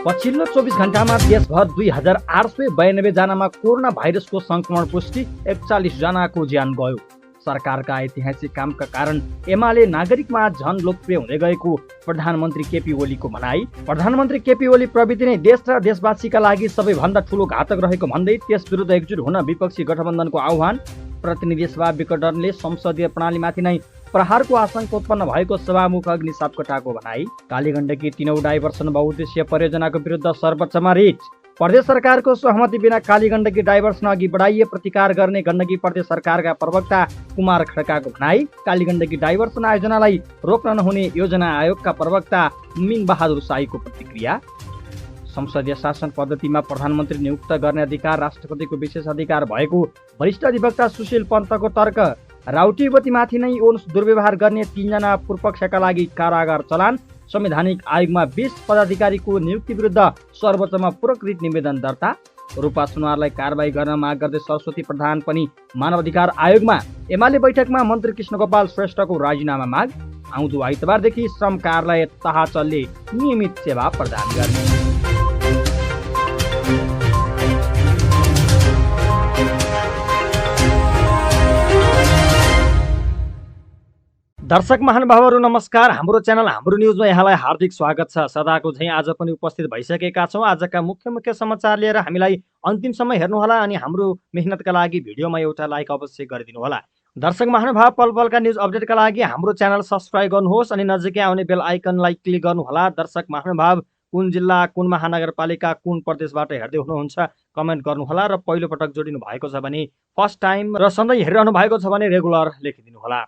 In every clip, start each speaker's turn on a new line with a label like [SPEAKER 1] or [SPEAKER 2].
[SPEAKER 1] पछिल्लो 24 घण्टामा देशभर 2892 जनामा कोरोना भाइरसको संक्रमण पुष्टि, 41 जनाको ज्यान गयो। सरकारका ऐतिहासिक कामका कारण एमाले नागरिकमा झन लोकप्रिय हुँदै गएको प्रधानमन्त्री केपी ओलीको भनाई। प्रधानमन्त्री केपी ओली प्रवृत्ति नै देश र देशवासीका लागि सबैभन्दा ठूलो घातक रहेको भन्दै त्यस विरुद्ध एकजुट हुन विपक्षी गठबन्धनको आह्वान। प्रतिनिधि सभा विघटनले संसदीय प्रणालीमाथि नै प्रहारको आशंका उत्पन्न भएको सभामुख अग्नि सापकोटाको भनाई। कालीगण्डकी 3औं डाइभर्सन बहुउद्देश्य परियोजनाको विरुद्ध सर्वोच्चमा रिट। प्रदेश सरकारको सहमति बिना कालीगण्डकी डाइभर्सन अघि बढाइए प्रतिकार गर्ने गण्डकी प्रदेश सरकारका प्रवक्ता कुमार खड्काको भनाई। कालीगण्डकी डाइभर्सन आयोजनालाई रोक्न नहुने योजना आयोगका प्रवक्ता मिङ बहादुर साईको प्रतिक्रिया। संसदीय शासन पद्धतिमा प्रधानमन्त्री नियुक्त गर्ने अधिकार राष्ट्रपतिको विशेष अधिकार भएको वरिष्ठ अधिवक्ता सुशील पन्तको तर्क। राउटी युवतीमाथि नै यौन दुर्व्यवहार गर्ने 3 जना पूर्वपक्षका लागि कारागार चलान। संवैधानिक आयोगमा 20 पदाधिकारीको नियुक्ति विरुद्ध सर्वोच्चमा पूरक रिट निवेदन दर्ता। रूपा सुनवारलाई कारबाही गर्न माग गर्दै सरस्वती प्रधान पनि मानव अधिकार आयोगमा। एमाले बैठकमा मन्त्री कृष्णगोपाल श्रेष्ठको राजीनामा माग। आउँदो आइतबारदेखि श्रम कार्यालय तहाचलले नियमित सेवा प्रदान गर्ने। दर्शक महानुभावहरू नमस्कार। हाम्रो च्यानल हाम्रो न्युजमा यहाँलाई हार्दिक स्वागत छ। सदाको झैं आज पनि उपस्थित भइसकेका छौँ। आजका मुख्य समाचार लिएर हामीलाई अन्तिमसम्म हेर्नुहोला अनि हाम्रो मेहनतका लागि भिडियोमा एउटा लाइक अवश्य गरिदिनुहोला। दर्शक महानुभाव, पल पलका न्युज अपडेटका लागि हाम्रो च्यानल सब्स्क्राइब गर्नुहोस् अनि नजिकै आउने बेल आइकनलाई क्लिक गर्नुहोला। दर्शक महानुभाव, कुन जिल्ला, कुन महानगरपालिका, कुन प्रदेशबाट हेर्दै हुनुहुन्छ कमेन्ट गर्नुहोला र पहिलो पटक जोडिनु भएको छ भने फर्स्ट टाइम र सधैँ हेरिरहनु भएको छ भने रेगुलर लेखिदिनुहोला।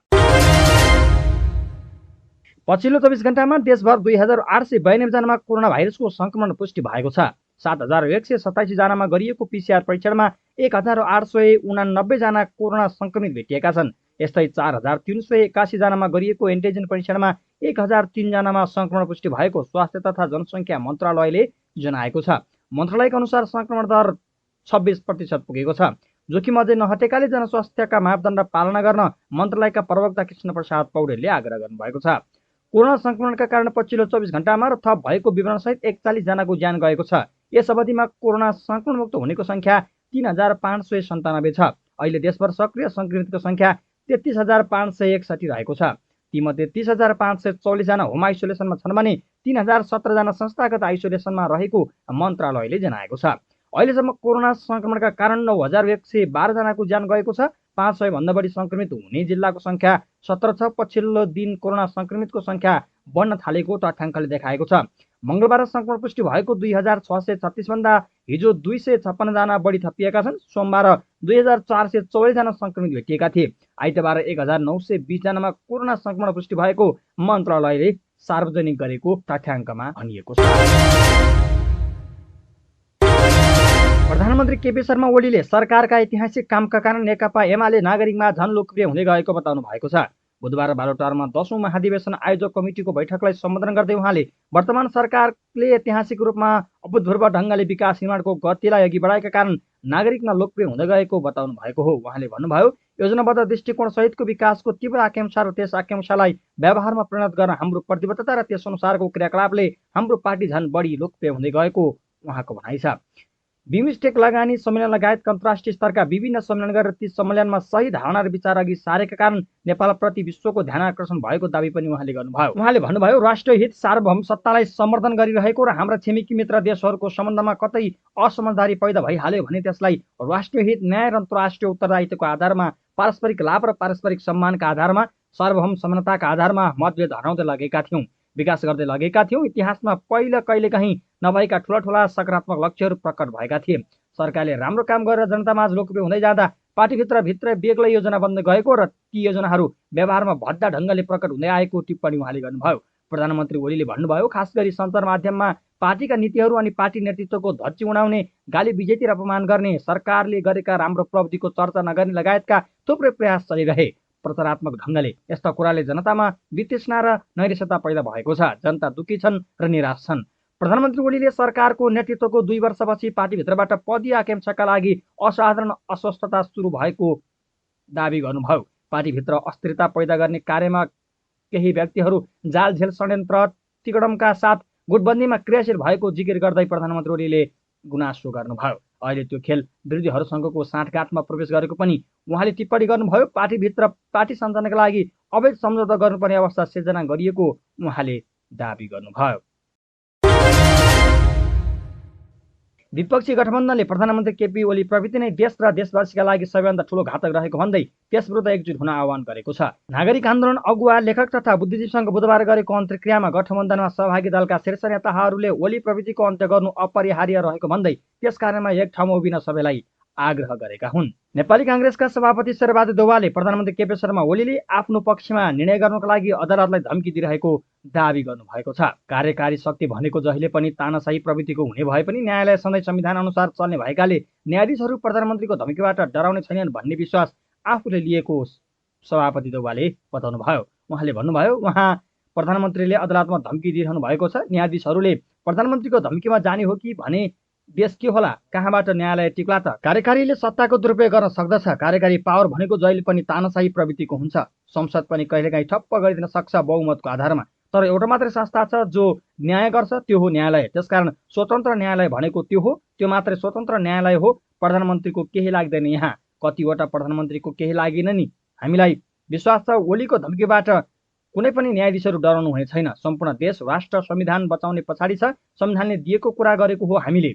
[SPEAKER 1] पछिल्लो 24 घण्टामा देशभर 2892 जनामा कोरोना भाइरसको संक्रमण पुष्टि भएको छ। 7187 जनामा गरिएको पीसीआर परीक्षणमा 1889 जना कोरोना संक्रमित भेटिएका छन्। यस्तै 4381 जनामा गरिएको एन्टिजेन परीक्षणमा 1003 जनामा संक्रमण पुष्टि भएको स्वास्थ्य तथा जनसङ्ख्या मन्त्रालयले जनाएको छ। मन्त्रालयका अनुसार संक्रमण दर 26% पुगेको छ। जोखिम अझै नहटेकाले जनस्वास्थ्यका मापदण्ड पालना गर्न मन्त्रालयका प्रवक्ता कृष्ण प्रसाद पौडेलले आग्रह गर्नुभएको छ। कोरोना संक्रमणका कारण पछिल्लो 24 घण्टामा र थप भएको विवरणसहित 41 जनाको ज्यान गएको छ। यस अवधिमा कोरोना संक्रमणमुक्त हुनेको संख्या 3597 छ। अहिले देशभर सक्रिय संक्रमितको संख्या 33561 रहेको छ। तीमध्ये 30544 जना होम आइसोलेसनमा छन् भने 3017 जना संस्थागत आइसोलेसनमा रहेको मन्त्रालयले जनाएको छ। अहिलेसम्म कोरोना संक्रमणका कारण 9112 जनाको ज्यान गएको छ। 500 भन्दा बढी संक्रमित हुने जिल्लाको संख्या 17 छ। पछिल्लो दिन कोरोना संक्रमितको संख्या बढ्न थालेको तथ्याङ्कले देखाएको छ। मंगलबार संक्रमण पुष्टि भएको 2636 भन्दा हिजो 256 जना बढी थपिएका छन्। सोमबार 2444 जना संक्रमित भेटिएका थिए। आइतबार 1920 जनामा कोरोना संक्रमण पुष्टि भएको मन्त्रालयले सार्वजनिक गरेको तथ्याङ्कमा भनिएको छ। प्रधानमन्त्री केपी शर्मा ओलीले सरकारका ऐतिहासिक कामका कारण नेकपा एमाले नागरिकमा झन लोकप्रिय हुँदै गएको बताउनु भएको छ। बुधबार बालोटारमा 10औं महाधिवेशन आयोजक कमिटीको बैठकलाई सम्बोधन गर्दै उहाँले वर्तमान सरकारले ऐतिहासिक रूपमा अभूतपूर्व ढङ्गले विकास निर्माणको गतिलाई अघि बढाएका कारण नागरिकमा लोकप्रिय हुँदै गएको बताउनु भएको हो। उहाँले भन्नुभयो, योजनाबद्ध दृष्टिकोण सहितको विकासको तीव्र आकांक्षा र त्यस आकांक्षालाई व्यवहारमा परिणत गर्न हाम्रो प्रतिबद्धता र त्यस अनुसारको क्रियाकलापले हाम्रो पार्टी झन बढी लोकप्रिय हुँदै गएको उहाँको भनाइ छ। बिमस्टेक लगानी सम्मेलन लगायत अन्तर्राष्ट्रिय स्तरका विभिन्न सम्मेलन गरेर ती सम्मेलनमा सही धारणा र विचार अघि सारेका कारण नेपालप्रति विश्वको ध्यान आकर्षण भएको दावी पनि उहाँले गर्नुभयो। उहाँले भन्नुभयो, राष्ट्रिय हित सार्वभौम सत्तालाई समर्थन गरिरहेको र हाम्रा छिमेकी मित्र देशहरूको सम्बन्धमा कतै असमझदारी पैदा भइहाल्यो भने त्यसलाई राष्ट्रिय हित, न्याय र अन्तर्राष्ट्रिय उत्तरदायित्वको आधारमा, पारस्परिक लाभ र पारस्परिक सम्मानका आधारमा, सार्वभौम समानताका आधारमा मतभेद हराउँदै लगेका थियौँ, विकास गर्दै लगेका थियौँ। इतिहासमा कहिलेकाहीँ नभएका ठुला सकारात्मक लक्ष्यहरू प्रकट भएका थिए। सरकारले राम्रो काम गरेर जनतामाझ लोकप्रिय हुँदै जाँदा पार्टीभित्र बेग्लै योजना बन्दै गएको र ती योजनाहरू व्यवहारमा भद्दा ढङ्गले प्रकट हुँदै आएको टिप्पणी उहाँले गर्नुभयो। प्रधानमन्त्री ओलीले भन्नुभयो, खास गरी सञ्चार माध्यममा पार्टीका नीतिहरू अनि पार्टी नेतृत्वको धच्ची उडाउने, गाली विजेती र अपमान गर्ने, सरकारले गरेका राम्रो प्रविधिको चर्चा नगर्ने लगायतका थुप्रै प्रयास चलिरहे। प्रचारात्मक ढङ्गले यस्ता कुराले जनतामा वितृष्णा र नैराश्यता पैदा भएको छ। जनता दुखी छन् र निराश छन्। प्रधानमन्त्री ओलीले सरकारको नेतृत्वको 2 वर्षपछि पार्टीभित्रबाट पदीय आकांक्षाका लागि असाधारण अस्वस्थता सुरु भएको दावी गर्नुभयो। पार्टीभित्र अस्थिरता पैदा गर्ने कार्यमा केही व्यक्तिहरू जालझेल षड्यन्त्र तिगडमका साथ गुटबन्दीमा क्रियाशील भएको जिकिर गर्दै प्रधानमन्त्री ओलीले गुनासो गर्नुभयो। अहिले त्यो खेल विरोधीहरूसँगको साँठगाँठमा प्रवेश गरेको पनि उहाँले टिप्पणी गर्नुभयो। पार्टीभित्र पार्टी सञ्चालनका लागि अवैध सम्झौता गर्नुपर्ने अवस्था सिर्जना गरिएको उहाँले दाबी गर्नुभयो। विपक्षी गठबन्धनले प्रधानमन्त्री केपी ओली प्रवृत्ति नै देश र देशवासीका लागि सबैभन्दा ठूलो घातक रहेको भन्दै त्यसविरुद्ध एकजुट हुन आह्वान गरेको छ। नागरिक आन्दोलन अगुवा, लेखक तथा बुद्धिजीवीसँग बुधबार गरेको अन्तर्क्रियामा गठबन्धनमा सहभागी दलका शीर्ष नेताहरूले ओली प्रवृत्तिको अन्त्य गर्नु अपरिहार्य रहेको भन्दै त्यस कार्यमा एक ठाउँमा उभिन सबैलाई आग्रह गरेका हुन्। नेपाली कांग्रेसका सभापति शेरबहादुर देउवाले प्रधानमन्त्री केपी शर्मा ओलीले आफ्नो पक्षमा निर्णय गर्नका लागि अदालतलाई धम्की दिइरहेको दाबी गर्नुभएको छ। कार्यकारी शक्ति भनेको जहिले पनि तानाशाही प्रवृत्तिको हुने भए पनि न्यायालय सधैँ संविधान अनुसार चल्ने भएकाले न्यायाधीशहरू प्रधानमन्त्रीको धम्कीबाट डराउने छैनन् भन्ने विश्वास आफूले लिएको सभापति देउवाले बताउनुभयो। उहाँले भन्नुभयो, उहाँ प्रधानमन्त्रीले अदालतमा धम्की दिइरहनु भएको छ। न्यायाधीशहरूले प्रधानमन्त्रीको धम्कीमा जाने हो कि भने देश के होला, कहाँबाट न्यायालय टिक्ला त? कार्यकारीले सत्ताको दुरुपयोग गर्न सक्दछ। कार्यकारी पावर भनेको जहिले पनि तानाशाही प्रवृत्तिको हुन्छ। संसद पनि कहिलेकाहीँ ठप्प गरिदिन सक्छ बहुमतको आधारमा। तर एउटा मात्रै संस्था छ जो न्याय गर्छ, त्यो हो न्यायालय। त्यसकारण स्वतन्त्र न्यायालय भनेको त्यो हो, त्यो मात्रै स्वतन्त्र न्यायालय हो। प्रधानमन्त्रीको केही लाग्दैन। यहाँ कतिवटा प्रधानमन्त्रीको केही लागेन नि। हामीलाई विश्वास छ ओलीको धम्कीबाट कुनै पनि न्यायाधीशहरू डराउनु हुने छैन। सम्पूर्ण देश, राष्ट्र, संविधान बचाउने पछाडि छ। संविधानले दिएको कुरा गरेको हो। हामीले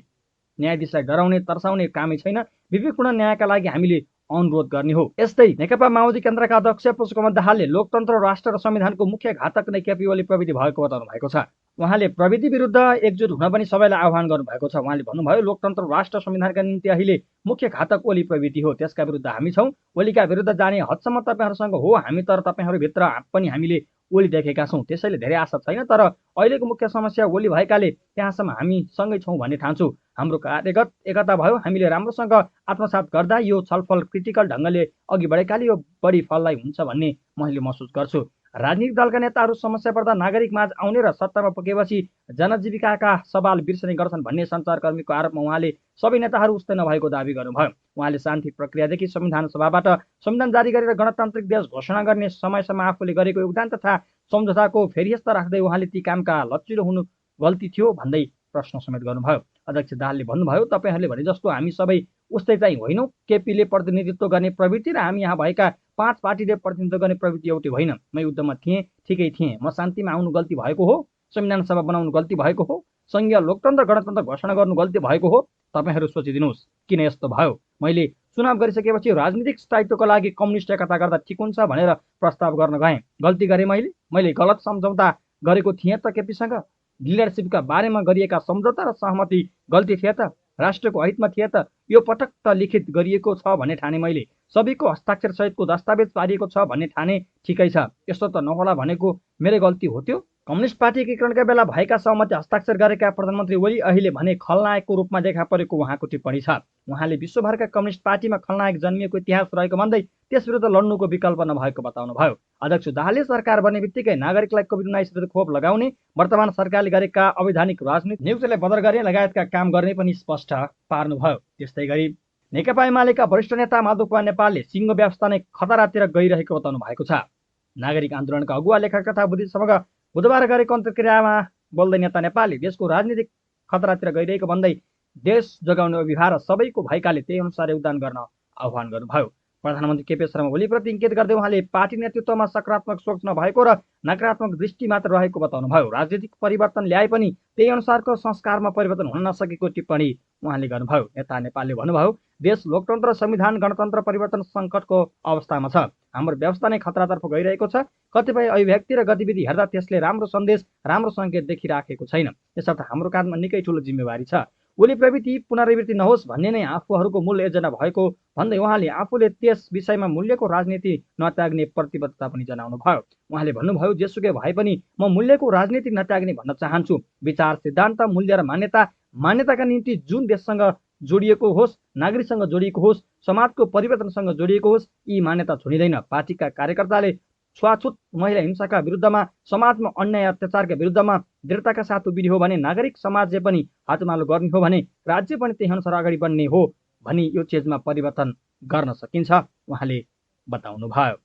[SPEAKER 1] न्यायाधीशलाई डराउने तर्साउने कामै छैन। विवेकपूर्ण न्यायका लागि हामीले अनुरोध गर्ने हो। यस्तै नेकपा माओवादी केन्द्रका अध्यक्ष पुष्पकमल दाहालले लोकतन्त्र, राष्ट्र र संविधानको मुख्य घातक नै केपी ओली प्रविधि भएको बताउनु भएको छ। उहाँले प्रविधि विरुद्ध एकजुट हुन पनि सबैलाई आह्वान गर्नुभएको छ। उहाँले भन्नुभयो, लोकतन्त्र, राष्ट्र, संविधानका निम्ति अहिले मुख्य घातक ओली प्रविधि हो। त्यसका विरुद्ध हामी छौँ। ओलीका विरुद्ध जाने हदसम्म तपाईँहरूसँग हो हामी, तर तपाईँहरूभित्र पनि हामीले ओली देखेका छौँ। त्यसैले धेरै आशा छैन। तर अहिलेको मुख्य समस्या ओली भएकाले त्यहाँसम्म हामी सँगै छौँ भन्ने ठान्छु। हाम्रो कार्यगत एकता भयो। हामीले राम्रोसँग आत्मसात गर्दा यो छलफल क्रिटिकल ढङ्गले अघि बढेकाले यो बढी फलदायी हुन्छ भन्ने मैले महसुस गर्छु। राजनीतिक दलका नेताहरू समस्या पर्दा नागरिक माझ आउने र सत्तामा पुगेपछि जनजीविकाका सवाल बिर्सने गर्छन् भन्ने सञ्चारकर्मीको आरोपमा उहाँले सबै नेताहरू उस्तै नभएको दाबी गर्नुभयो। उहाँले शान्ति प्रक्रियादेखि संविधान सभाबाट संविधान जारी गरेर गणतान्त्रिक देश घोषणा गर्ने समयसम्म आफूले गरेको योगदान तथा सम्झौताको फेरिस्त राख्दै उहाँले ती कामका लचिलो हुनु गल्ती थियो भन्दै प्रश्न समेत गर्नुभयो। अध्यक्ष दाहालले भन्नुभयो, तपाईँहरूले भने जस्तो हामी सबै उस्तै चाहिँ होइनौँ। केपीले प्रतिनिधित्व गर्ने प्रवृत्ति र हामी यहाँ भएका 5 पार्टीले प्रतिनिधित्व गर्ने प्रवृत्ति एउटै होइन। म युद्धमा थिएँ, ठिकै थिएँ। म शान्तिमा आउनु गल्ती भएको हो। संविधान सभा बनाउनु गल्ती भएको हो। संघीय लोकतन्त्र गणतन्त्र घोषणा गर्नु गल्ती भएको हो। तपाईँहरू सोचिदिनुहोस् किन यस्तो भयो। मैले चुनाव गरिसकेपछि राजनीतिक स्थायित्वको लागि कम्युनिस्ट एकता गर्दा ठिक हुन्छ भनेर प्रस्ताव गर्न गएँ। गल्ती गरेँ मैले गलत सम्झौता गरेको थिएँ त केपीसँग। लिडरसिपका बारेमा गरिएका सम्झौता र सहमति गल्ती थिए त? राष्ट्रको हितमा थिए त? यो पटक त लिखित गरिएको छ भन्ने ठाने मैले। सबैको हस्ताक्षर सहितको दस्तावेज पारिएको छ भन्ने ठाने। ठिकै छ, यस्तो त नहोला भनेको मेरै गल्ती हो त्यो। कम्युनिस्ट पार्टी एकीकरणका बेला भएका सहमति हस्ताक्षर गरेका प्रधानमन्त्री ओली अहिले भने खलनायकको रूपमा देखा परेको उहाँको टिप्पणी छ। उहाँले विश्वभरका कम्युनिस्ट पार्टीमा खलनायक जन्मिएको इतिहास रहेको भन्दै त्यस विरुद्ध लड्नुको विकल्प नभएको बताउनुभयो। अध्यक्ष दाहालले सरकार बन्ने बित्तिकै नागरिकलाई कोभिड-19 विरुद्ध खोप लगाउने, वर्तमान सरकारले गरेका अवैधानिक राजनीति, नियुक्तिलाई बदर गर्ने लगायतका काम गर्ने पनि स्पष्ट पार्नुभयो। त्यस्तै गरी नेकपा एमालेका वरिष्ठ नेता माधव नेपालले सिङ्गो व्यवस्था नै खतरातिर गइरहेको बताउनु भएको छ। नागरिक आन्दोलनका अगुवा, लेखक तथा बुद्धिजीवीसँग बुधबार गरेको अन्तर्क्रियामा बोल्दै नेता नेपालले देशको राजनीतिक खतरातिर गइरहेको भन्दै देश जोगाउने अभिभार सबैको भएकाले त्यही अनुसार योगदान गर्न आह्वान गर्नुभयो। प्रधानमन्त्री केपी शर्मा ओलीप्रति इङ्गित गर्दै उहाँले पार्टी नेतृत्वमा सकारात्मक सोच नभएको र नकारात्मक दृष्टि मात्र रहेको बताउनुभयो। राजनीतिक परिवर्तन ल्याए पनि त्यही अनुसारको संस्कारमा परिवर्तन हुन नसकेको टिप्पणी उहाँले गर्नुभयो। नेता नेपालले भन्नुभयो, देश लोकतन्त्र, संविधान, गणतन्त्र परिवर्तन सङ्कटको अवस्थामा छ। हाम्रो व्यवस्था नै खतरातर्फ गइरहेको छ। कतिपय अभिव्यक्ति र गतिविधि हेर्दा त्यसले राम्रो सन्देश, राम्रो सङ्केत देखिराखेको छैन। यसर्थ हाम्रो काँधमा निकै ठुलो जिम्मेवारी छ। ओली प्रवृत्ति पुनरावृत्ति नहोस् भन्ने नै आफूहरूको मूल एजेन्डा भएको भन्दै उहाँले आफूले त्यस विषयमा मूल्यको राजनीति नत्याग्ने प्रतिबद्धता पनि जनाउनु भयो। उहाँले भन्नुभयो, जेसुकै भए पनि म मूल्यको राजनीति नत्याग्ने भन्न चाहन्छु। विचार, सिद्धान्त, मूल्य र मान्यताका निम्ति जुन देशसँग जोडिएको होस्, नागरिकसँग जोडिएको होस्, समाजको परिवर्तनसँग जोडिएको होस्, यी मान्यता छोडिँदैन। पार्टीका कार्यकर्ताले छुवाछुत, महिला हिंसाका विरुद्धमा, समाजमा अन्याय अत्याचारका विरुद्धमा दृढताका साथ उभिने हो भने, नागरिक समाजले पनि हातमालो गर्ने हो भने, राज्य पनि त्यही अनुसार अगाडि बढ्ने हो भनी यो चीजमा परिवर्तन गर्न सकिन्छ उहाँले बताउनुभयो।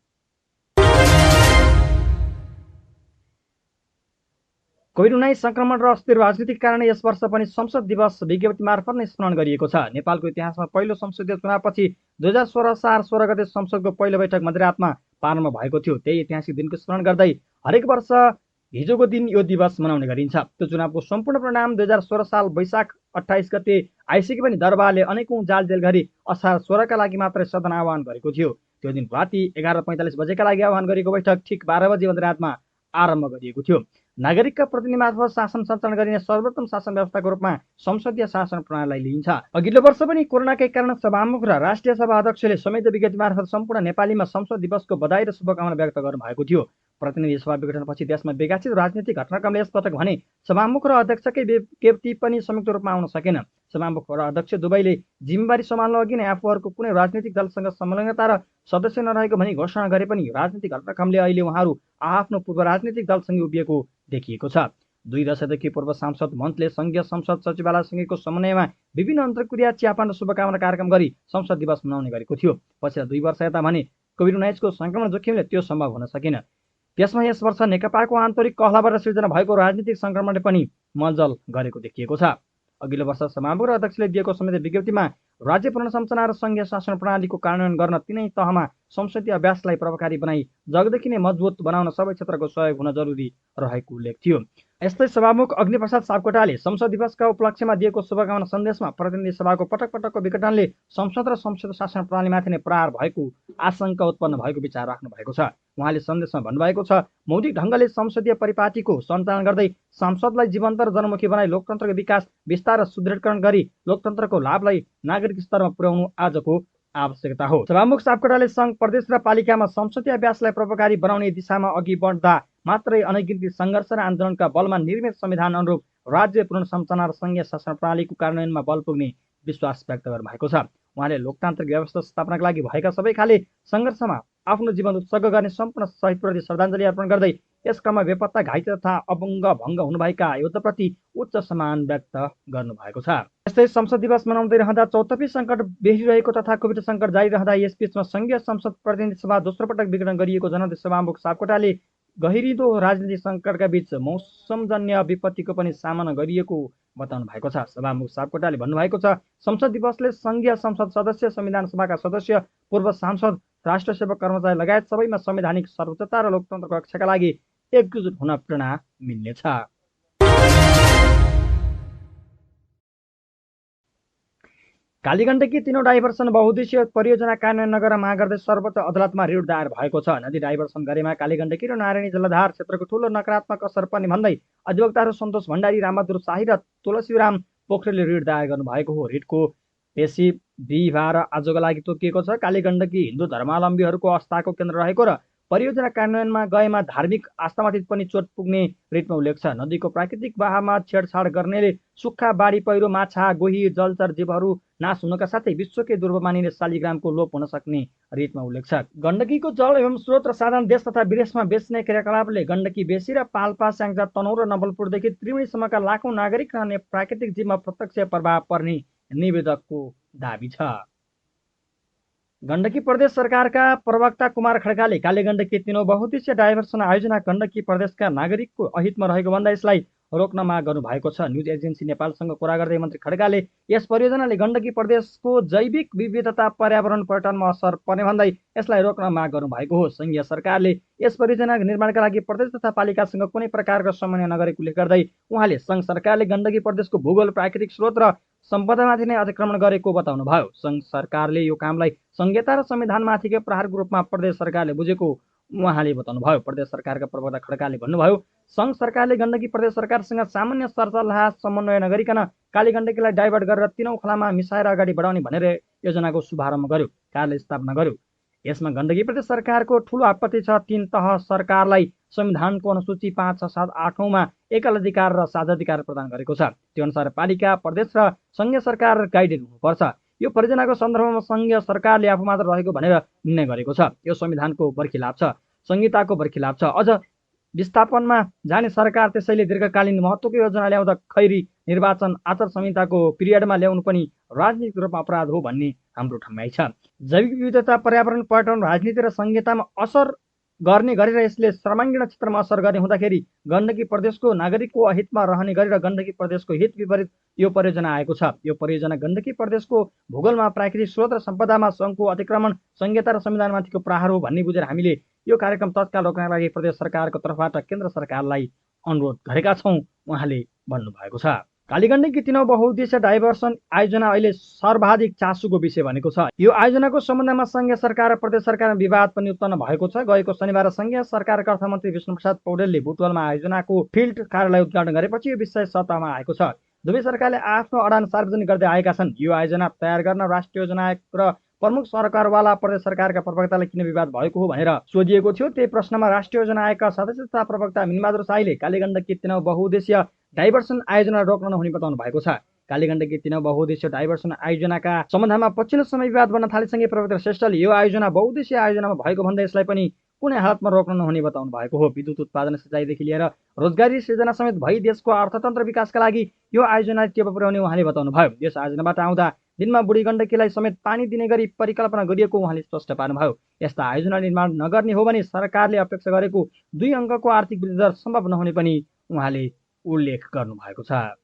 [SPEAKER 1] कोभिड-19 संक्रमण र अस्थिर राजनीतिक कारणले यस वर्ष पनि संसद दिवस विज्ञप्ति मार्फत नै स्मरण गरिएको छ। नेपालको इतिहासमा पहिलो संसदीय चुनावपछि 2016 असार 16 गते संसदको पहिलो बैठक मध्यरातमा प्रारम्भ भएको थियो। त्यही ऐतिहासिक दिनको स्मरण गर्दै हरेक वर्ष हिजोको दिन यो दिवस मनाउने गरिन्छ। त्यो चुनावको सम्पूर्ण परिणाम 2016 साल वैशाख 28 गते आइसके पनि दरबारले अनेकौं जालजेल गरी असार 16 का लागि मात्रै सदन आह्वान गरेको थियो। त्यो दिन राति 11:45 बजेका लागि आह्वान गरेको बैठक ठिक 12 बजे मध्यरातमा आरम्भ गरिएको थियो। नागरिकका प्रतिनिधि मार्फत शासन सञ्चालन गरिने सर्वोत्तम शासन व्यवस्थाको रूपमा संसदीय शासन प्रणालीलाई लिइन्छ। अघिल्लो वर्ष पनि कोरोनाकै कारण सभामुख र राष्ट्रिय सभा अध्यक्षले संयुक्त विज्ञप्ति मार्फत सम्पूर्ण नेपालीमा संसद दिवसको बधाई र शुभकामना व्यक्त गर्नुभएको थियो। प्रतिनिधि सभा विघटनपछि देशमा विकासित राजनीतिक घटनाक्रमले यसपटक भने सभामुख र अध्यक्षकै विज्ञप्ति पनि संयुक्त रूपमा आउन सकेन। सभामुख र अध्यक्ष दुवैले जिम्मेवारी सम्हाल्न अघि नै आफूहरूको कुनै राजनीतिक दलसँग संलग्नता र सदस्य नरहेको भनी घोषणा गरे पनि राजनीतिक घटनाक्रमले अहिले उहाँहरू आफ्नो पूर्व राजनीतिक दलसँगै उभिएको देखिएको छ। 2 दशकदेखि पूर्व सांसद मञ्चले संघीय संसद सचिवालयसँगैको समन्वयमा विभिन्न अन्तर्क्रिया चियापान र शुभकामना कार्यक्रम गरी संसद दिवस मनाउने गरेको थियो। पछिल्ला 2 वर्ष यता भने कोभिड-19 को संक्रमण जोखिमले त्यो सम्भव हुन सकेन। त्यसमा यस वर्ष नेकपाको आन्तरिक कहलाबाट सिर्जना भएको राजनीतिक संक्रमणले पनि मलजल गरेको देखिएको छ। अघिल्लो वर्ष सभामुख र अध्यक्षले दिएको संयुक्त विज्ञप्तिमा राज्य पुनर्संरचना र संघीय शासन प्रणालीको कार्यान्वयन गर्न तीनै तहमा संसदीय अभ्यासलाई प्रभावकारी बनाई जगदेखि नै मजबुत बनाउन सबै क्षेत्रको सहयोग हुन जरुरी रहेको उल्लेख थियो। यस्तै सभामुख अग्निप्रसाद सापकोटाले संसद दिवसका उपलक्ष्यमा दिएको शुभकामना सन्देशमा प्रतिनिधि सभाको पटक पटकको विघटनले संसद र संसदीय शासन प्रणालीमाथि नै प्रहार भएको आशंका उत्पन्न भएको विचार राख्नु भएको छ। उहाँले सन्देशमा भन्नुभएको छ, मौलिक ढङ्गले संसदीय परिपाटीको सञ्चालन गर्दै संसदलाई जीवन्त र जनमुखी बनाई लोकतन्त्रको विकास विस्तार र सुदृढीकरण गरी लोकतन्त्रको लाभलाई नागरिक स्तरमा पुर्याउनु आजको आवश्यकता हो। सभामुख सापकोटाले सङ्घ प्रदेश र पालिकामा संसदीय अभ्यासलाई प्रभावकारी बनाउने दिशामा अघि बढ्दा मात्रै अनगिन्ती सङ्घर्ष र आन्दोलनका बलमा निर्मित संविधान अनुरूप राज्य पुनर्संरचना र संघीय शासन प्रणालीको कार्यान्वयनमा बल पुग्ने विश्वास व्यक्त गर्नुभएको छ। उहाँले लोकतान्त्रिक व्यवस्था स्थापनाका लागि भएका सबै खाले सङ्घर्षमा आफ्नो जीवन उत्सर्ग गर्ने सम्पूर्ण शहीदप्रति श्रद्धाञ्जली अर्पण गर्दै यस क्रममा बेपत्ता घाइते तथा अभङ्ग भङ्ग हुनुभएका योद्धाप्रति उच्च सम्मान व्यक्त गर्नुभएको छ। यस्तै संसद दिवस मनाउँदै रहँदा 34 सङ्कट बेहिरहेको तथा कोभिड सङ्कट जारी रहँदा यसबीचमा संघीय संसद प्रतिनिधि सभा दोस्रो पटक विघटन गरिएको जनाउँदै सभामुख सापकोटाले गहिरिँदो राजनीतिक सङ्कटका बीच मौसमजन्य विपत्तिको पनि सामना गरिएको बताउनु भएको छ। सभामुख सापकोटाले भन्नुभएको छ, संसद दिवसले संघीय संसद सदस्य, संविधान सभाका सदस्य, पूर्व सांसद, राष्ट्र सेवक, कर्मचारी लगायत सबैमा संवैधानिक सर्वोच्चता र लोकतन्त्रको रक्षाका लागि एकजुट हुन प्रेरणा मिल्नेछ। कालीगण्डकी 3औं डाइभर्सन बहुद्देश्य परियोजना कार्यान्वयन नगरेर माग गर्दै सर्वोच्च अदालतमा रिट दायर भएको छ। नदी डाइभर्सन गरेमा कालीगण्डकी र नारायणी जलधार क्षेत्रको ठूलो नकारात्मक असर पर्ने भन्दै अधिवक्ताहरू सन्तोष भण्डारी, रामबहादुर शाही र तुलसीराम पोखरेलले रिट दायर गर्नुभएको हो। रिटको पेशी बिहिबार आजको लागि तोकिएको छ। कालीगण्डकी हिन्दू धर्मावलम्बीहरूको आस्थाको केन्द्र रहेको र परियोजना कार्यान्वयनमा गएमा धार्मिक आस्थामाथि पनि चोट पुग्ने रिटमा उल्लेख छ। नदीको प्राकृतिक बहावमा छेडछाड गर्नेले सुक्खा, बाढी पहिरो, माछा, गोही, जलचर जीवहरू नाश हुनका साथै विश्वकै दुर्लभ मानिने शालिग्रामको लोप हुन सक्ने रिटमा उल्लेख छ। गण्डकीको जल एवं स्रोत र साधन देश तथा विदेशमा बेच्ने क्रियाकलापले गण्डकी बेसी र पाल्पा, स्याङ्जा, तनहुँ र नवलपुरदेखि त्रिवेणीसम्मका लाखौं नागरिक र प्राकृतिक जीवमा प्रत्यक्ष प्रभाव पर्ने निवेदकको दाबी छ। गण्डकी प्रदेश सरकारका प्रवक्ता कुमार खड्काले कालीगण्डकी 3औं बहुद्देश्य डाइभर्सन आयोजना गण्डकी प्रदेशका नागरिकको अहितमा रहेको भन्दा यसलाई रोक्न माग गर्नुभएको छ। न्युज एजेन्सी नेपालसँग कुरा गर्दै मन्त्री खड्काले यस परियोजनाले गण्डकी प्रदेशको जैविक विविधता, पर्यावरण, पर्यटनमा असर पर्ने भन्दै यसलाई रोक्न माग गर्नुभएको हो। संघीय सरकारले यस परियोजना निर्माणका लागि प्रदेश तथा पालिकासँग कुनै प्रकारको समन्वय नगरेको उल्लेख गर्दै उहाँले सङ्घ सरकारले गण्डकी प्रदेशको भूगोल, प्राकृतिक स्रोत र सम्पदामाथि नै अतिक्रमण गरेको बताउनुभयो। सङ्घ सरकारले यो कामलाई संहिता र संविधानमाथिकै प्रहारको रूपमा प्रदेश सरकारले बुझेको उहाँले बताउनुभयो। प्रदेश सरकारका प्रवक्ता खड्काले भन्नुभयो, सङ्घ सरकारले गण्डकी प्रदेश सरकारसँग सामान्य सरसल्लाह समन्वय नगरिकन कालीगण्डकीलाई डाइभर्ट गरेर 3औं खोलामा मिसाएर अगाडि बढाउने भनेर योजनाको शुभारम्भ गर्यो, कार्यालय स्थापना गर्यो। यसमा गण्डकी प्रदेश सरकारको ठूलो आपत्ति छ। 3 तह सरकारलाई संविधानको अनुसूची 5, 6, 7, 8औंमा एकल अधिकार र साझाधिकार प्रदान गरेको छ। त्यो अनुसार पालिका, प्रदेश र संघीय सरकार गाइडेड हुनुपर्छ। यो परियोजनाको सन्दर्भमा संघीय सरकारले आफू मात्र रहेको भनेर निर्णय गरेको छ। यो संविधानको बर्खिलाप छ, संहिताको बर्खिलाप छ। अझ विस्थापनमा जाने सरकार त्यसैले दीर्घकालीन महत्त्वको योजना ल्याउँदा खैरी निर्वाचन आचार संहिताको पिरियडमा ल्याउनु पनि राजनीतिक रूपमा अपराध हो भन्ने हाम्रो ठम्याइ छ। जैविक विविधता, पर्यावरण, पर्यटन, राजनीति र संहितामा असर गर्ने गरेर यसले सर्वाङ्गीण क्षेत्रमा असर गर्ने हुँदाखेरि गण्डकी प्रदेशको नागरिकको अहितमा रहने गरी र गण्डकी प्रदेशको हित विपरीत यो परियोजना आएको छ। यो परियोजना गण्डकी प्रदेशको भूगोलमा प्राकृतिक स्रोत र सम्पदामा सङ्घको अतिक्रमण, संहिता र संविधानमाथिको प्रहार हो भन्ने बुझेर हामीले यो कार्यक्रम तत्काल रोक्नका लागि प्रदेश सरकारको तर्फबाट केन्द्र सरकारलाई अनुरोध गरेका छौँ, उहाँले भन्नुभएको छ। कालीगण्डकी 3औं बहुउद्देश्य डाइभर्सन आयोजना अहिले सर्वाधिक चासोको विषय बनेको छ। यो आयोजनाको सम्बन्धमा सङ्घीय सरकार र प्रदेश सरकारमा विवाद पनि उत्पन्न भएको छ। गएको शनिबार सङ्घीय सरकारका अर्थमन्त्री विष्णुप्रसाद पौडेलले बुटवलमा आयोजनाको फिल्ड कार्यालय उद्घाटन गरेपछि यो विषय सत्तामा आएको छ। दुवै सरकारले आफ्नो अडान सार्वजनिक गर्दै आएका छन्। यो आयोजना तयार गर्न राष्ट्रिय योजना आयोग र प्रमुख सरकारवाला प्रदेश सरकारका प्रवक्तालाई किन विवाद भएको हो भनेर सोधिएको थियो। त्यही प्रश्नमा राष्ट्रिय योजना आयोगका सदस्य तथा प्रवक्ता मिनबहादुर साईले कालीगण्डकी 3औं बहुउद्देश्य डाइभर्सन आयोजना रोक्न नहुने बताउनु भएको छ। कालीगण्डकी 3औं बहुउद्देश्य डाइभर्सन आयोजनाका सम्बन्धमा पछिल्लो समय विवाद बन्न थालेसँगै प्रवक्ता श्रेष्ठले यो आयोजना बहुउद्देश्य आयोजनामा भएको भन्दै यसलाई पनि कुनै हालतमा रोक्न नहुने बताउनु भएको हो। विद्युत उत्पादन, सिँचाइदेखि लिएर रोजगारी सृजना समेत भई देशको अर्थतन्त्र विकासका लागि यो आयोजनाले टेवा पुर्याउने उहाँले बताउनुभयो। यस आयोजनाबाट आउँदा दिनमा बुढी गण्डकीलाई समेत पानी दिने गरी परिकल्पना गरिएको उहाँले स्पष्ट पार्नुभयो। यस्ता आयोजना निर्माण नगर्ने हो भने सरकारले अपेक्षा गरेको 2 अङ्कको आर्थिक वृद्धि दर सम्भव नहुने पनि उहाँले उल्लेख गर्नुभएको छ।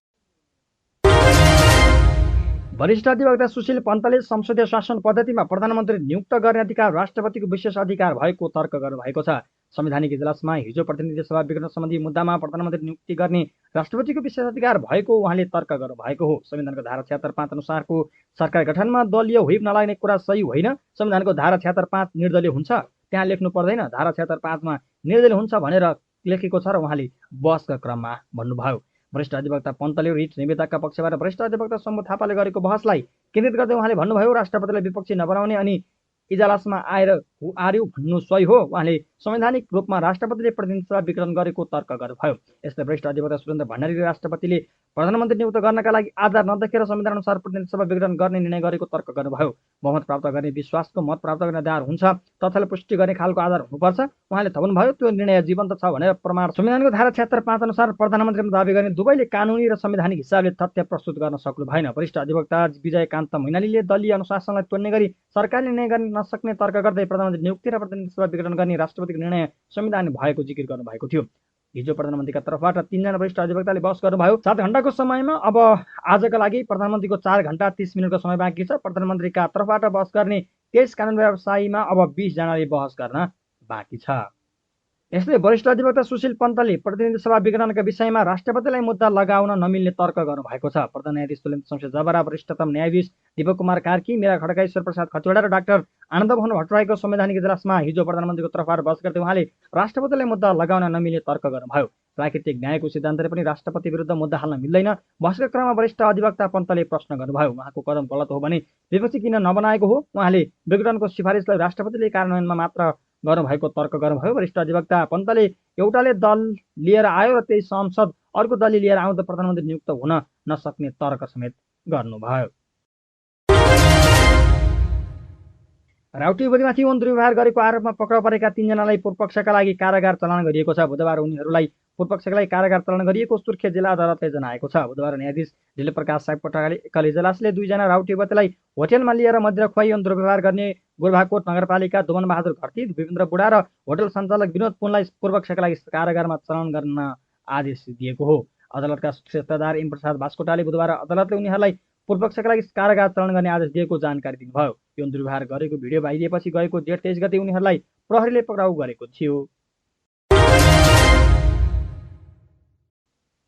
[SPEAKER 1] वरिष्ठ अधिवक्ता सुशील पन्तले संसदीय शासन पद्धतिमा प्रधानमन्त्री नियुक्त गर्ने अधिकार राष्ट्रपतिको विशेष अधिकार भएको तर्क गर्नुभएको छ। संवैधानिक इजलासमा हिजो प्रतिनिधि सभा विघटन सम्बन्धी मुद्दामा प्रधानमन्त्री नियुक्ति गर्ने राष्ट्रपतिको विशेष अधिकार भएको उहाँले तर्क गर्नुभएको हो। संविधानको धारा 76(5) अनुसारको सरकार गठनमा दलीय व्हिप नलाग्ने कुरा सही होइन। संविधानको धारा 76(5) निर्दलीय हुन्छ, त्यहाँ लेख्नु पर्दैन। धारा 76(5) मा निर्दलीय हुन्छ भनेर लेखेको छ र उहाँले बहसका क्रममा भन्नुभयो। वरिष्ठ अधिवक्ता पन्तले रिट निवेदकका पक्षबाट वरिष्ठ अधिवक्ता शम्भु थापाले गरेको बहसलाई केन्द्रित गर्दै उहाँले भन्नुभयो, राष्ट्रपतिलाई विपक्षी नबनाउने अनि इजलासमा आएर हु आर्यु भन्नु सही हो। उहाँले संवैधानिक रूपमा राष्ट्रपतिले प्रतिनिधि सभा विघटन गरेको तर्क गर्नुभयो। यस्तै वरिष्ठ अधिवक्ता सुरेन्द्र भण्डारीले राष्ट्रपतिले प्रधानमन्त्री नियुक्त गर्नका लागि आधार नदेखेर संविधान अनुसार प्रतिनिधि सभा विघटन गर्ने निर्णय गरेको तर्क गर्नुभयो। बहुमत प्राप्त गर्ने विश्वासको मत प्राप्त गर्ने आधार हुन्छ, तथ्यले पुष्टि गर्ने खालको आधार हुनुपर्छ। उहाँले थप्नुभयो, त्यो निर्णय जीवन्त छ भनेर प्रमाण संविधानको धारा 76(5) अनुसार प्रधानमन्त्रीमा दावी गर्ने दुवैले कानुनी र संवैधानिक हिसाबले तथ्य प्रस्तुत गर्न सक्नु भएन। वरिष्ठ अधिवक्ता विजयकान्त मैनालीले दलीय अनुशासनलाई तोड्ने गरी सरकारले निर्णय गर्न नसक्ने तर्क गर्दै प्रधानमन्त्री नियुक्ति र प्रतिनिधि सभा विघटन गर्ने राष्ट्रपतिको निर्णय संविधान भएको जिकिर गर्नुभएको थियो। हिजो प्रधानमन्त्रीका तर्फबाट 3 जना वरिष्ठ अधिवक्ताले बहस गर्नुभयो। 7 घण्टाको समयमा अब आजका लागि प्रधानमन्त्रीको 4 घण्टा 30 मिनटको समय बाँकी छ। प्रधानमन्त्रीका तर्फबाट बहस गर्ने 23 कानुन व्यवसायीमा अब 20 जनाले बहस गर्न बाँकी छ। यस्तै वरिष्ठ अधिवक्ता सुशील पन्तले प्रतिनिधि सभा विघटनका विषयमा राष्ट्रपतिलाई मुद्दा लगाउन नमिल्ने तर्क गर्नुभएको छ। प्रधान न्यायाधीश तुलेन्द्र शमशेर जबरा, वरिष्ठतम न्यायाधीश दीपक कुमार कार्की, मीरा खड्का, ईश्वर प्रसाद खतिवडा र डाक्टर आनन्द मोहन भट्टराईको संवैधानिक इजलासमा हिजो प्रधानमन्त्रीको तर्फबाट बहस गर्दै उहाँले राष्ट्रपतिलाई मुद्दा लगाउन नमिल्ने तर्क गर्नुभयो। प्राकृतिक न्यायको सिद्धान्तले पनि राष्ट्रपति विरुद्ध मुद्दा हाल्न मिल्दैन। बहसका क्रममा वरिष्ठ अधिवक्ता पन्तले प्रश्न गर्नुभयो, उहाँको कदम गलत हो भने विपक्षी किन नबनाएको हो। उहाँले विघटनको सिफारिसलाई राष्ट्रपतिले कार्यान्वयनमा मात्र गर्नुभएको तर्क गर्नुभयो। वरिष्ठ अधिवक्ता पन्तले एउटाले दल लिएर आयो र त्यही संसद अर्को दलले लिएर आउँदा प्रधानमन्त्री नियुक्त हुन नसक्ने तर्क समेत गर्नुभयो। राउटे युवतीमाथि यौन दुर्व्यवहार गरेको आरोपमा पक्राउ परेका 3 जनालाई पूर्वपक्षका लागि कारागार चलान गरिएको छ। बुधबार उनीहरूलाई पूर्वपक्षका लागि कारागार चलान गरिएको सुर्खेत जिल्ला अदालतले जनाएको छ। बुधबार न्यायाधीश दिलीप प्रकाश सापकोटाले इजलासले 2 जना राउटे युवतीलाई होटेलमा लिएर मदिरा खुवाई यौन दुर्व्यवहार गर्ने गोरभाकोट नगरपालिका दुमन बहादुर घरती, विपिन्द्र बुढा र होटल सञ्चालक विनोद पुनलाई पूर्वपक्षका लागि कारागारमा चलान गर्न आदेश दिएको हो। अदालतका क्षेत्रदार एम प्रसाद बास्कोटाले बुधबार अदालतले उनीहरूलाई पूर्वपक्षका लागि कारागार चलान गर्ने आदेश दिएको जानकारी दिनुभयो। यौन दुर्व्यवहार गरेको भिडियो बाहिरिएपछि गएको जेठ 23 गते उनीहरूलाई प्रहरीले पक्राउ गरेको थियो।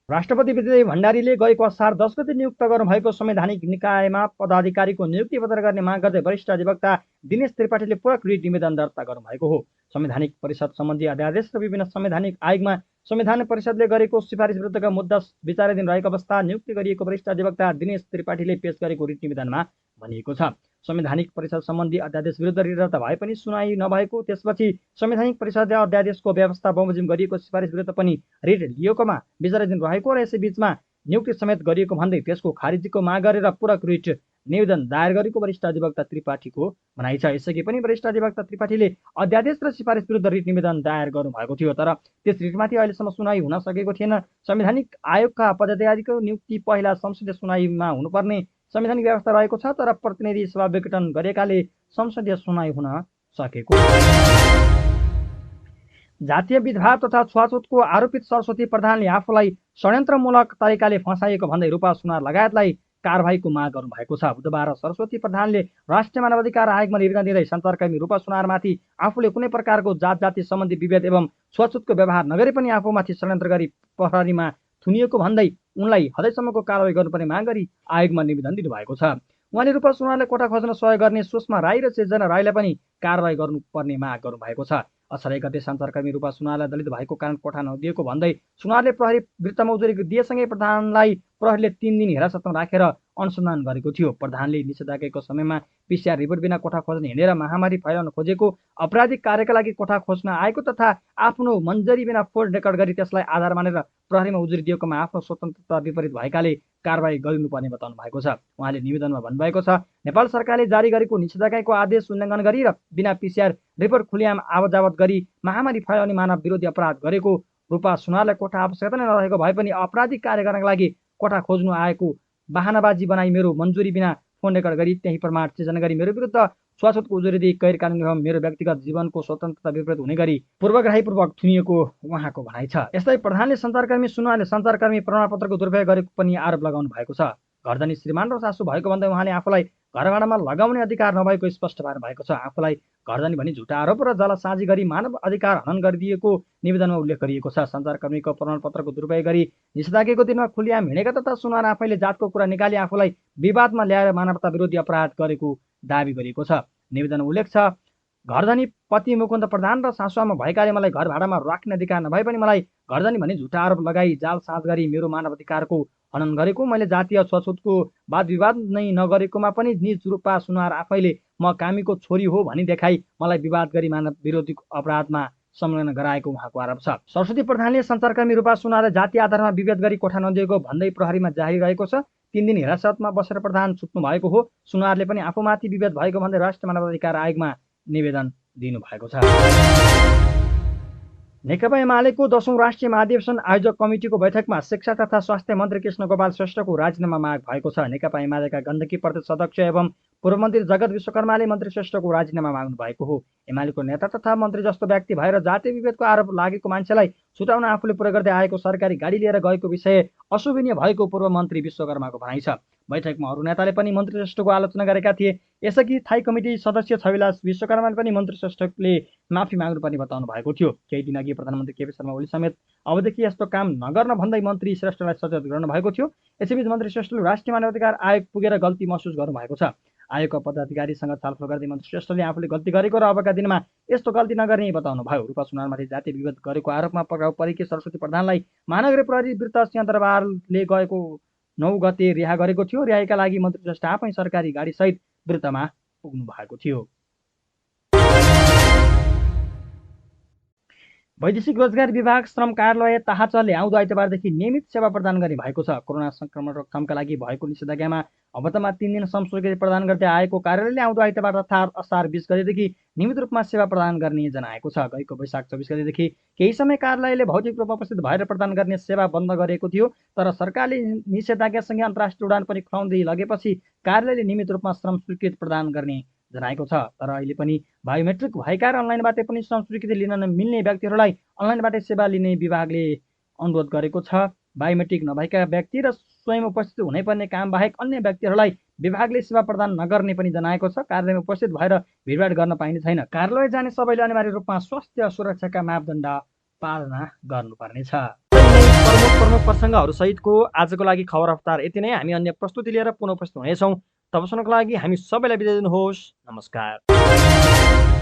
[SPEAKER 1] राष्ट्रपति विजय भण्डारीले गएको असार 10 गते नियुक्त गर्नुभएको संवैधानिक निकायमा पदाधिकारीको नियुक्ति बदर गर्ने माग गर्दै वरिष्ठ अधिवक्ता दिनेश त्रिपाठीले पूरक रिट निवेदन दर्ता गर्नुभएको हो। संवैधानिक परिषद सम्बन्धी अध्यादेश र विभिन्न संवैधानिक आयोगमा संविधान परिषदले गरेको सिफारिस विरुद्धका मुद्दा विचाराधीन रहेको अवस्था नियुक्ति गरिएको वरिष्ठ अधिवक्ता दिनेश त्रिपाठीले पेश गरेको रिट निवेदनमा भनिएको छ। संवैधानिक परिषद सम्बन्धी अध्यादेश विरुद्ध रिट दर्ता भए पनि सुनाइ नभएको, त्यसपछि संवैधानिक परिषदले अध्यादेशको व्यवस्था बमोजिम गरिएको सिफारिस विरुद्ध पनि रिट लिएकोमा विचाराधीन रहेको र यसैबीचमा नियुक्ति समेत गरिएको भन्दै त्यसको खारिजीको माग गरेर पूरक रिट निवेदन दायर गरेको वरिष्ठ अधिवक्ता त्रिपाठीको भनाइ छ। यसअघि पनि वरिष्ठ अधिवक्ता त्रिपाठीले अध्यादेश र सिफारिस विरुद्ध रिट निवेदन दायर गर्नुभएको थियो, तर त्यस रिटमाथि अहिलेसम्म सुनाइ हुन सकेको थिएन। संवैधानिक आयोगका पदाधिकारीको नियुक्ति पहिला संसदीय सुनाइमा हुनुपर्ने संवैधानिक व्यवस्था रहेको छ, तर प्रतिनिधि सभा विघटन गरेकाले संसदीय सुनाइ हुन सकेको। जातीय भेदभाव तथा छुवाछुतको आरोपित सरस्वती प्रधानले आफूलाई षड्यन्त्रमूलक तरिकाले फसाइएको भन्दै रूपा सुनार लगायतलाई कारबाहीको माग गर्नुभएको छ। बुधबार सरस्वती प्रधानले राष्ट्रिय मानवाधिकार आयोगमा निवेदन दिँदै सञ्चारकर्मी रूपा सुनारमाथि आफूले कुनै प्रकारको जाति सम्बन्धी विभेद एवं छुवाछुतको व्यवहार नगरे पनि आफूमाथि षड्यन्त्र गरी प्रहरीमा थुनिएको भन्दै उनलाई हदैसम्मको कारवाही गर्नुपर्ने माग गरी आयोगमा निवेदन दिनुभएको छ। उहाँले रूपा सुनारले कोठा खोज्न सहयोग गर्ने सुषमा राई र सृजना राईलाई पनि कारवाही गर्नुपर्ने माग गर्नुभएको छ। असार 1 गते सञ्चारकर्मी रूपा सुनारलाई दलित भएको कारण कोठा नदिएको भन्दै सुनारले प्रहरी वृत्त मौजुरी दिएसँगै प्रधानलाई प्रहरीले 3 दिन हिरासतमा राखेर अनुसन्धान गरेको थियो। प्रधानले निषेधाज्ञाको समयमा PCR रिपोर्ट बिना कोठा खोज्न हिँडेर महामारी फैलाउन खोजेको, अपराधिक कार्यका लागि कोठा खोज्न आएको तथा आफ्नो मन्जरी बिना फोन रेकर्ड गरी त्यसलाई आधार मानेर प्रहरीमा उजुरी दिएकोमा आफ्नो स्वतन्त्रता विपरीत भएकाले कारवाही गरिनुपर्ने बताउनु भएको छ। उहाँले निवेदनमा भन्नुभएको छ, नेपाल सरकारले जारी गरेको निषेधाज्ञाको आदेश उल्लङ्घन गरी र बिना PCR रिपोर्ट खुल्याम आवत गरी महामारी फैलाउने मानव विरोधी अपराध गरेको रूपा सुनारलाई कोठा आवश्यकता नै नरहेको भए पनि आपराधिक कार्य गर्नका लागि कोठा खोज्नु आएको बहानाबाजी बनाई मेरो मन्जुरी बिना फोन रेकर्ड गरी त्यही प्रमाण सृजना गरी मेरो विरुद्ध छुवाछुतको उजुरी दिई गैर कानुनी एवं मेरो व्यक्तिगत जीवनको स्वतन्त्रता विपरीत हुने गरी पूर्वग्रहीपूर्वक थुनिएको उहाँको भनाइ छ। यस्तै प्रधानले सञ्चारकर्मी सुनारले सञ्चारकर्मी प्रमाणपत्रको दुरुपयोग गरेको पनि आरोप लगाउनु भएको छ। घरधनी श्रीमान र सासू भएको भन्दै उहाँले आफूलाई घरभाडामा लगाउने अधिकार नभएको स्पष्ट पार्नु भएको छ। आफूलाई घरधनी भनी झुटा आरोप र जालसाजी गरी मानव अधिकार हनन गरिदिएको निवेदनमा उल्लेख गरिएको छ। सञ्चारकर्मीको प्रमाणपत्रको दुरुपयोग गरी निषेधाज्ञाको दिनमा खुलियाम हिँडेका तथा सुनार आफैले जातको कुरा निकाली आफूलाई विवादमा ल्याएर मानवता विरोधी अपराध गरेको दावी गरिएको छ। निवेदनमा उल्लेख छ, घरधनी पति मुकुन्द प्रधान र सासुआमा भएकाले मलाई घर भाडामा राख्ने अधिकार नभए पनि मलाई घरधनी भनी झुटा आरोप लगाई जालसाज गरी मेरो मानव अधिकारको हनन गरेको, मैले जातीय छुवाछुतको वाद विवाद नै नगरेकोमा पनि निज रूपा सुनार आफैले म कामीको छोरी हो भनी देखाई मलाई विवाद गरी मानव विरोधी अपराधमा संलग्न गराएको उहाँको आरोप छ। सरस्वती प्रधानले सञ्चारकर्मी रूपा सुनारले जातीय आधारमा विभेद गरी कोठा नदिएको भन्दै प्रहरीमा जारी रहेको छ। 3 दिन हिरासतमा बसेर प्रधान छुट्नु भएको हो। सुनारले पनि आफूमाथि विभेद भएको भन्दै राष्ट्रिय मानवाधिकार आयोगमा निवेदन दिनुभएको छ। नेकपा एमालेको 10औं राष्ट्रिय महाधिवेशन आयोजक कमिटीको बैठकमा शिक्षा तथा स्वास्थ्य मन्त्री कृष्ण गोपाल श्रेष्ठको राजीनामा माग भएको छ। नेकपा एमालेका गण्डकी प्रदेश अध्यक्ष एवं पूर्व मन्त्री जगत विश्वकर्माले मन्त्री श्रेष्ठको राजीनामा माग्नु भएको हो। एमालेको नेता तथा मन्त्री जस्तो व्यक्ति भएर जातीय विभेदको आरोप लागेको मान्छेलाई छुटाउन आफूले प्रयोग गर्दै आएको सरकारी गाडी लिएर गएको विषय अशोभनीय भएको पूर्व मन्त्री विश्वकर्माको भनाइ छ। बैठकमा अरू नेताले पनि मन्त्री श्रेष्ठको आलोचना गरेका थिए। यसअघि थाई कमिटी सदस्य छविलास विश्वकर्माले पनि मन्त्री श्रेष्ठले माफी माग्नुपर्ने बताउनु भएको थियो। केही दिनअघि प्रधानमन्त्री केपी शर्मा ओली समेत अबदेखि यस्तो काम नगर्न भन्दै मन्त्री श्रेष्ठलाई सचेत गर्नुभएको थियो। यसैबीच मन्त्री श्रेष्ठले राष्ट्रिय मानवाधिकार आयोग पुगेर गल्ती महसुस गर्नुभएको छ। आयोगका पदाधिकारीसँग छलफल गर्दै मन्त्री श्रेष्ठले आफूले गल्ती गरेको र अबका दिनमा यस्तो गल्ती नगर्ने बताउनु भयो। रूपा सुनारमाथि जातीय विभेद गरेको आरोपमा पक्राउ परेकी सरस्वती प्रधानलाई महानगर प्रहरी वृत्त सिंहदरबारले गएको 9 गते रिहा गरेको थियो। रिहाइका लागि मन्त्री श्रेष्ठ आफै सरकारी गाडीसहित वृत्तमा पुग्नु भएको थियो। वैदेशिक रोजगार विभाग श्रम कार्यालय ताहाचले आउँदो आइतबारदेखि नियमित सेवा प्रदान गर्ने भएको छ। कोरोना संक्रमण रोकथामका लागि भएको निषेधाज्ञामा अवधिमा 3 दिन श्रम स्वीकृति प्रदान गर्दै आएको कार्यालयले आउँदो आइतबार अर्थात् असार 20 गतेदेखि नियमित रूपमा सेवा प्रदान गर्ने जनाएको छ। गएको वैशाख 24 गतेदेखि केही समय कार्यालयले भौतिक रूपमा उपस्थित भएर प्रदान गर्ने सेवा बन्द गरेको थियो। तर सरकारले निषेधाज्ञासँगै अन्तर्राष्ट्रिय उडान पनि खुलाउँदै लगेपछि कार्यालयले नियमित रूपमा श्रम स्वीकृति प्रदान गर्ने जनाएको छ। तर अहिले पनि बायोमेट्रिक भएका र अनलाइनबाटै पनि श्रम स्वीकृति लिन नमिल्ने व्यक्तिहरूलाई अनलाइनबाटै सेवा लिने विभागले अनुरोध गरेको छ। बायोमेट्रिक नभएका व्यक्ति र स्वयं उपस्थित हुनैपर्ने काम बाहेक अन्य व्यक्तिहरूलाई विभागले सेवा प्रदान नगर्ने पनि जनाएको छ। कार्यालयमा उपस्थित भएर भिडभाड गर्न पाइने छैन। कार्यालय जाने सबैले अनिवार्य रूपमा स्वास्थ्य सुरक्षाका मापदण्ड पालना गर्नुपर्नेछ। प्रमुख प्रसङ्गहरू सहितको आजको लागि खबर हफ्तार यति नै। हामी अन्य प्रस्तुति लिएर पुनः उपस्थित हुनेछौँ। तबसम्मको लागि हामी सबैलाई बिदा दिनुहोस्। नमस्कार।